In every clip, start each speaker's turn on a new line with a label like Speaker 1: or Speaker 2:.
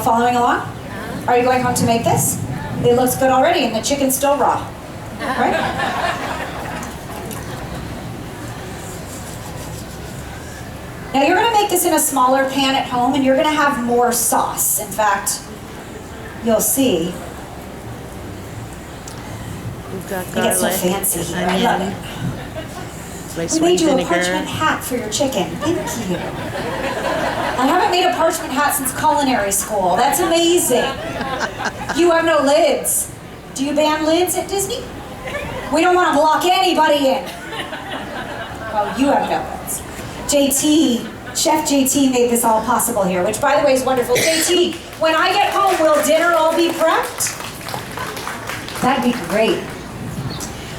Speaker 1: following along? Are you going home to make this? It looks good already, and the chicken's still raw, right? Now you're going to make this in a smaller pan at home, and you're going to have more sauce. In fact, you'll see.
Speaker 2: We've got
Speaker 1: You get so
Speaker 2: garlic,
Speaker 1: fancy here. I love it.
Speaker 2: rice
Speaker 1: We
Speaker 2: wine
Speaker 1: made you a
Speaker 2: vinegar.
Speaker 1: parchment hat for your chicken. Thank you. I haven't made a parchment hat since culinary school. That's amazing. You have no lids. Do you ban lids at Disney? We don't want to block anybody in. Oh, you have no lids. JT, Chef JT made this all possible here, which by the way is wonderful. JT, when I get home, will dinner all be prepped? That'd be great.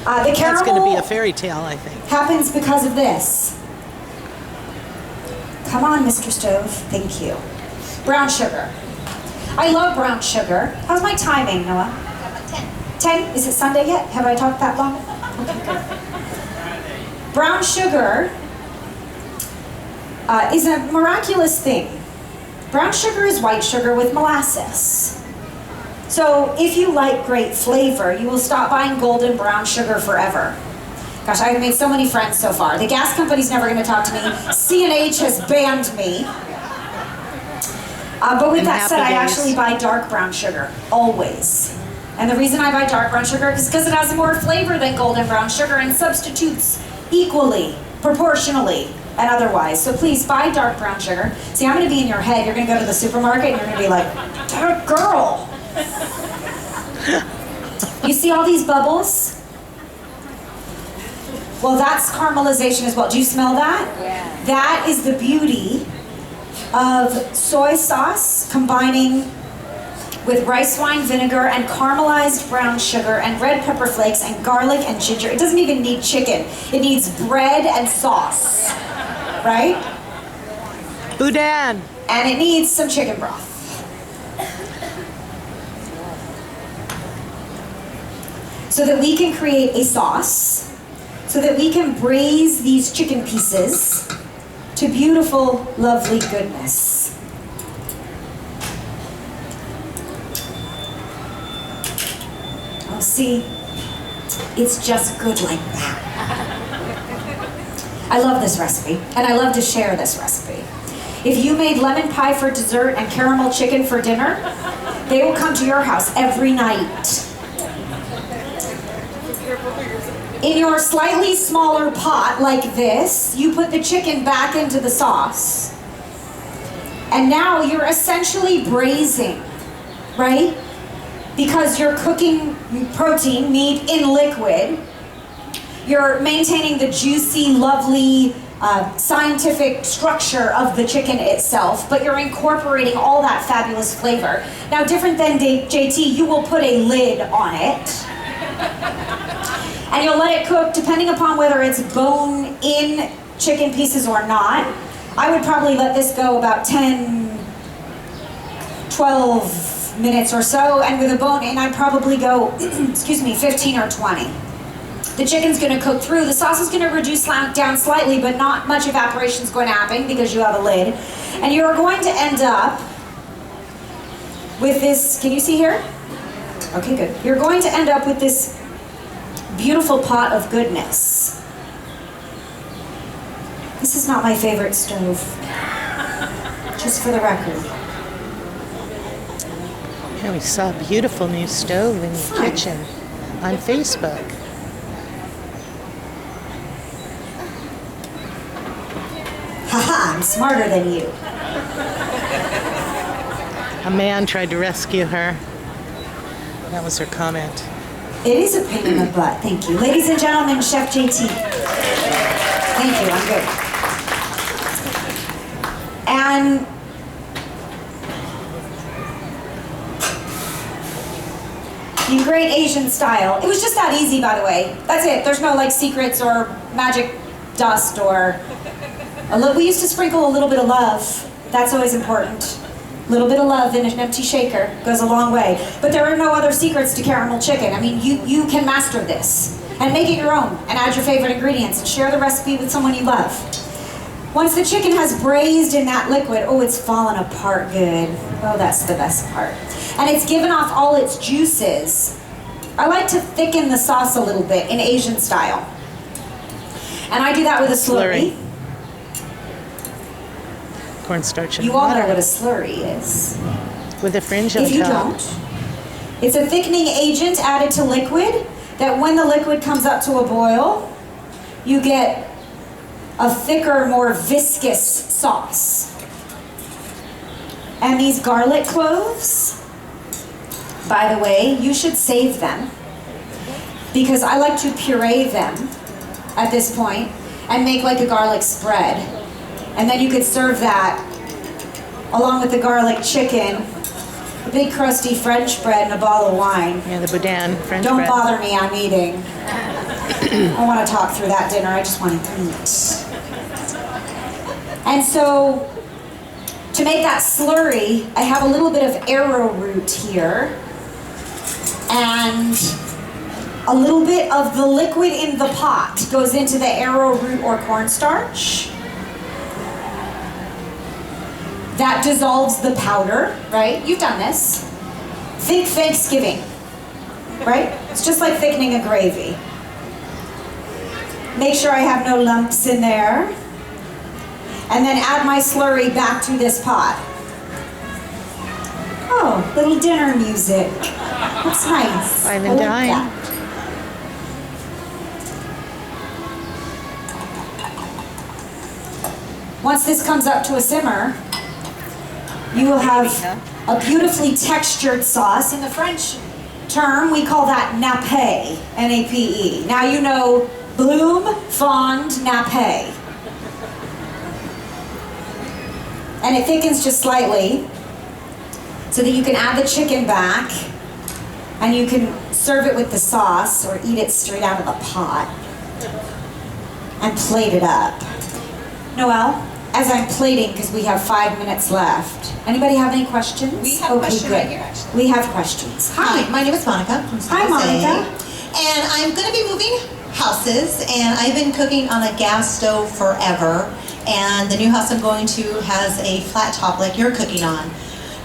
Speaker 1: The caramel
Speaker 2: That's going to be a fairy tale, I think.
Speaker 1: happens because of this. Come on, Mr. Stove. Thank you. Brown sugar. I love brown sugar. How's my timing, Noah? 10. Is it Sunday yet? Have I talked that long? Okay, good. Brown sugar is a miraculous thing. Brown sugar is white sugar with molasses. So if you like great flavor, you will stop buying golden brown sugar forever. Gosh, I've made so many friends so far. The gas company's never going to talk to me. C&H has banned me. But with that said, I actually buy dark brown sugar, always. And the reason I buy dark brown sugar is because it has more flavor than golden brown sugar and substitutes equally, proportionally, and otherwise. So please buy dark brown sugar. See, I'm going to be in your head. You're going to go to the supermarket and you're going to be like, "That girl." You see all these bubbles? Well, that's caramelization as well. Do you smell that? Yeah. That is the beauty of soy sauce combining with rice wine vinegar and caramelized brown sugar and red pepper flakes and garlic and ginger. It doesn't even need chicken. It needs bread and sauce, right?
Speaker 2: Boudin.
Speaker 1: And it needs some chicken broth. So that we can create a sauce, so that we can braise these chicken pieces to beautiful, lovely goodness. Oh, see, it's just good like that. I love this recipe, and I love to share this recipe. If you made lemon pie for dessert and caramel chicken for dinner, they will come to your house every night. In your slightly smaller pot like this, you put the chicken back into the sauce. And now you're essentially braising, right? Because you're cooking protein, meat in liquid. You're maintaining the juicy, lovely, scientific structure of the chicken itself, but you're incorporating all that fabulous flavor. Now, different than JT, you will put a lid on it. And you'll let it cook depending upon whether it's bone-in chicken pieces or not. I would probably let this go about 10, 12 minutes or so, and with a bone-in, I'd probably go, 15 or 20. The chicken's gonna cook through. The sauce is gonna reduce down slightly, but not much evaporation is going to happen because you have a lid. And you're going to end up with this, can you see here? Okay, good. You're going to end up with this beautiful pot of goodness. This is not my favorite stove, just for the record.
Speaker 2: Yeah, we saw a beautiful new stove in the kitchen on Facebook.
Speaker 1: Haha, I'm smarter than you.
Speaker 2: A man tried to rescue her. That was her comment.
Speaker 1: It is a pain in the butt, thank you. Ladies and gentlemen, Chef JT. Thank you, I'm good. And in great Asian style. It was just that easy, by the way. That's it. There's no like secrets or magic dust or we used to sprinkle a little bit of love. That's always important. A little bit of love in an empty shaker goes a long way. But there are no other secrets to caramel chicken. I mean, you can master this and make it your own and add your favorite ingredients and share the recipe with someone you love. Once the chicken has braised in that liquid, oh, it's fallen apart good. Oh, that's the best part. And it's given off all its juices. I like to thicken the sauce a little bit in Asian style. And I do that with a slurry.
Speaker 2: Cornstarch and
Speaker 1: You all
Speaker 2: water.
Speaker 1: know what a slurry is.
Speaker 2: With a fringe on
Speaker 1: If you
Speaker 2: top.
Speaker 1: don't, it's a thickening agent added to liquid that when the liquid comes up to a boil, you get a thicker, more viscous sauce. And these garlic cloves, by the way, you should save them because I like to puree them at this point and make like a garlic spread. And then you could serve that along with the garlic chicken, a big crusty French bread, and a bottle of wine.
Speaker 2: Yeah, the boudin, French
Speaker 1: Don't
Speaker 2: bread.
Speaker 1: bother me, I'm eating. I want to talk through that dinner, I just want to eat. And so, to make that slurry, I have a little bit of arrowroot here, and a little bit of the liquid in the pot goes into the arrowroot or cornstarch. That dissolves the powder, right? You've done this. Think Thanksgiving, right? It's just like thickening a gravy. Make sure I have no lumps in there. And then add my slurry back to this pot. Oh, little dinner music. That's nice.
Speaker 2: Five
Speaker 1: I
Speaker 2: and
Speaker 1: like
Speaker 2: dine.
Speaker 1: that. Once this comes up to a simmer, you will have a beautifully textured sauce. In the French term, we call that nappe, N-A-P-E. Now you know Bloom Fond Nappe. And it thickens just slightly so that you can add the chicken back and you can serve it with the sauce or eat it straight out of the pot and plate it up. Noelle, as I'm plating, because we have 5 minutes left, anybody have any questions?
Speaker 3: We have a question
Speaker 1: good.
Speaker 3: right here, actually.
Speaker 1: We have questions.
Speaker 3: Hi, my name is Monica from San
Speaker 1: Hi,
Speaker 3: Jose.
Speaker 1: Monica.
Speaker 3: And I'm going to be moving houses, and I've been cooking on a gas stove forever. And the new house I'm going to has a flat top like you're cooking on.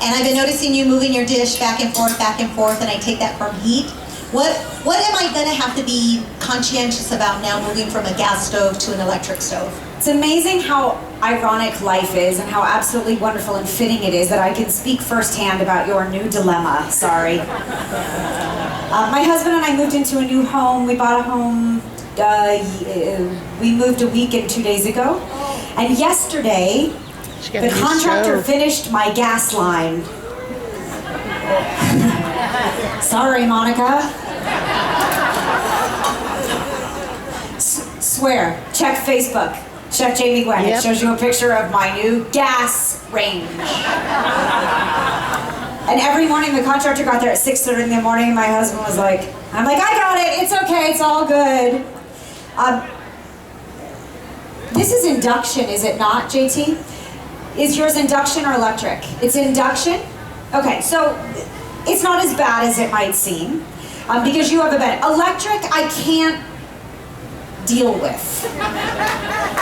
Speaker 3: And I've been noticing you moving your dish back and forth, and I take that from heat. What am I going to have to be conscientious about now moving from a gas stove to an electric stove?
Speaker 1: It's amazing how ironic life is and how absolutely wonderful and fitting it is that I can speak firsthand about your new dilemma. Sorry. My husband and I moved into a new home. We bought a home, we moved a week and 2 days ago. And yesterday,
Speaker 2: She got
Speaker 1: the
Speaker 2: a new
Speaker 1: contractor
Speaker 2: stove.
Speaker 1: finished my gas line. Sorry, Monica. Swear, check Facebook. Chef Jamie Gwen.
Speaker 2: Yep.
Speaker 1: It shows you a picture of my new gas range. And every morning the contractor got there at 6:30 in the morning and my husband was like, I'm like, I got it, it's okay, it's all good. This is induction, is it not, JT? Is yours induction or electric? It's induction? Okay, so it's not as bad as it might seem because you have a bed. Electric, I can't deal with.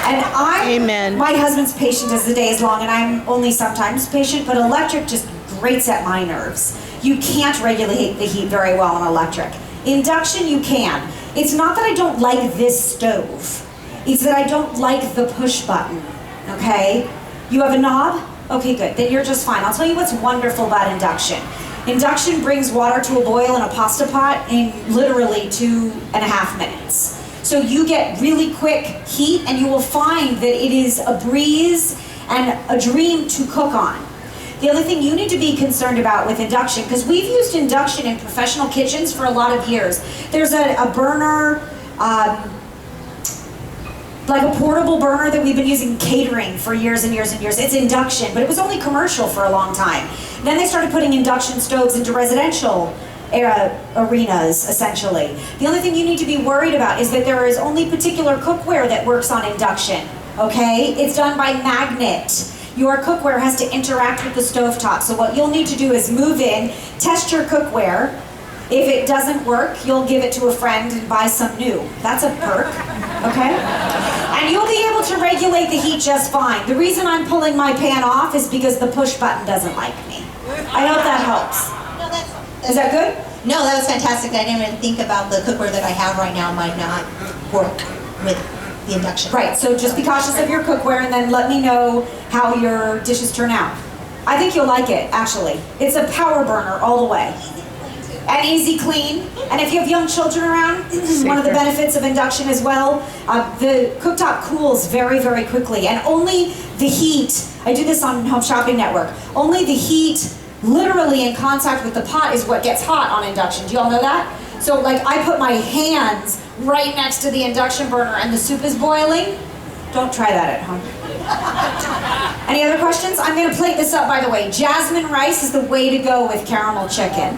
Speaker 1: And
Speaker 2: Amen.
Speaker 1: my husband's patient as the day is long and I'm only sometimes patient, but electric just grates at my nerves. You can't regulate the heat very well on electric. Induction, you can. It's not that I don't like this stove. It's that I don't like the push button, okay? You have a knob? Okay, good, then you're just fine. I'll tell you what's wonderful about induction. Induction brings water to a boil in a pasta pot in literally 2.5 minutes. So you get really quick heat and you will find that it is a breeze and a dream to cook on. The other thing you need to be concerned about with induction, because we've used induction in professional kitchens for a lot of years. There's a burner, like a portable burner that we've been using in catering for years and years and years. It's induction, but it was only commercial for a long time. Then they started putting induction stoves into residential arenas, essentially. The only thing you need to be worried about is that there is only particular cookware that works on induction, okay? It's done by magnet. Your cookware has to interact with the stovetop. So what you'll need to do is move in, test your cookware. If it doesn't work, you'll give it to a friend and buy some new. That's a perk, okay? And you'll be able to regulate the heat just fine. The reason I'm pulling my pan off is because the push button doesn't like me. I hope that helps.
Speaker 3: No, that's
Speaker 1: Is that good?
Speaker 3: No, that was fantastic. I didn't even think about the cookware that I have right now might not work with the induction.
Speaker 1: Right, so just be cautious of your cookware and then let me know how your dishes turn out. I think you'll like it, actually. It's a power burner all the way. And easy clean. And if you have young children around, one of the benefits of induction as well, the cooktop cools very, very quickly. And only the heat, I do this on Home Shopping Network, only the heat literally in contact with the pot is what gets hot on induction. Do you all know that? So like I put my hands right next to the induction burner and the soup is boiling. Don't try that at home. Any other questions? I'm gonna plate this up, by the way. Jasmine rice is the way to go with caramel chicken.